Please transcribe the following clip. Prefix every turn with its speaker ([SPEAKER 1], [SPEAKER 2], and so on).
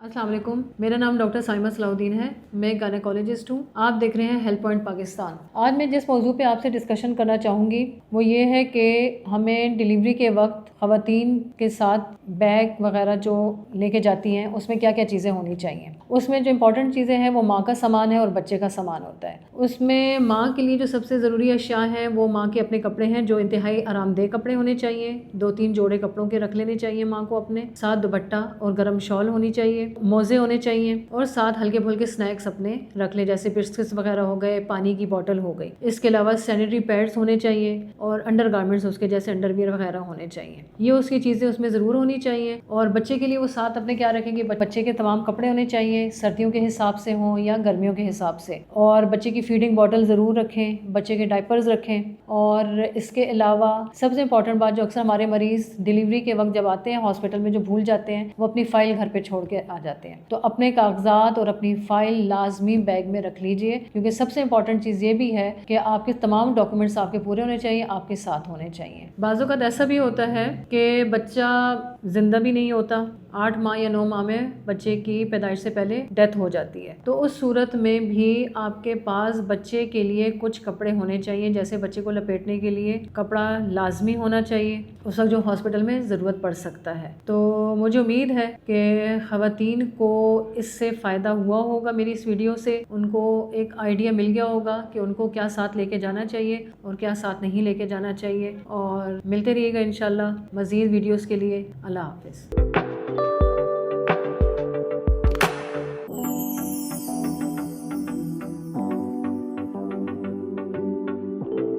[SPEAKER 1] अस्सलाम वालेकुम। मेरा नाम डॉक्टर साइमा सलाउद्दीन है। मैं गायनेकोलॉजिस्ट हूँ। आप देख रहे हैं हेल्थ पॉइंट पाकिस्तान। आज मैं जिस मौजू पे आपसे डिस्कशन करना चाहूँगी वो ये है कि हमें डिलीवरी के वक्त ख़वातीन के साथ बैग वगैरह जो लेके जाती हैं उसमें क्या क्या चीज़ें होनी चाहिए। उसमें जो इम्पोर्टेंट चीज़ें हैं वो माँ का सामान है और बच्चे का सामान होता है। उसमें माँ के लिए जो सबसे ज़रूरी अशिया हैं वो माँ के अपने कपड़े हैं जो इंतहाई आरामदेह कपड़े होने चाहिए। 2-3 जोड़े कपड़ों के रख लेने चाहिए माँ को अपने साथ। दुपट्टा और गर्म शॉल होनी चाहिए, मोज़े होने चाहिए और साथ हल्के फुल्के स्नैक्स अपने रख ले, जैसे बिस्किट्स वगैरह हो गए, पानी की बोतल हो गई। इसके अलावा सैनिटरी पैड्स होने चाहिए और अंडर गारमेंट्स उसके जैसे अंडरवियर वगैरह होने चाहिए। ये उसकी चीज़ें उसमें ज़रूर होनी चाहिए। और बच्चे के लिए वो साथ अपने क्या रखेंगे, बच्चे के तमाम कपड़े होने चाहिए, सर्दियों के हिसाब से हों या गर्मियों के हिसाब से। और बच्चे की फीडिंग बॉटल ज़रूर रखें, बच्चे के डायपर्स रखें। और इसके अलावा सबसे इम्पॉर्टेंट बात जो अक्सर हमारे मरीज़ डिलीवरी के वक्त जब आते हैं हॉस्पिटल में जो भूल जाते हैं वो अपनी फ़ाइल घर पे छोड़ के आ जाते हैं। तो अपने कागजात और अपनी फ़ाइल लाजमी बैग में रख लीजिए, क्योंकि सबसे इम्पॉर्टेंट चीज़ ये भी है कि आपके तमाम डॉक्यूमेंट्स आपके पूरे होने चाहिए, आपके साथ होने चाहिए। बाज़ों का ऐसा भी होता है कि बच्चा ज़िंदा भी नहीं होता, 8 माह या 9 माह में बच्चे की पैदाइश से पहले डेथ हो जाती है। तो उस सूरत में भी आपके पास बच्चे के लिए कुछ कपड़े होने चाहिए, जैसे बच्चे को लपेटने के लिए कपड़ा लाजमी होना चाहिए उस वक्त जो हॉस्पिटल में ज़रूरत पड़ सकता है। तो मुझे उम्मीद है कि ख़वातीन को इससे फ़ायदा हुआ होगा, मेरी इस वीडियो से उनको एक आइडिया मिल गया होगा कि उनको क्या साथ लेके जाना चाहिए और क्या साथ नहीं लेके जाना चाहिए। और मिलते रहिएगा इंशाल्लाह मज़ीद वीडियोज़ के लिए। अल्लाह हाफ़िज़।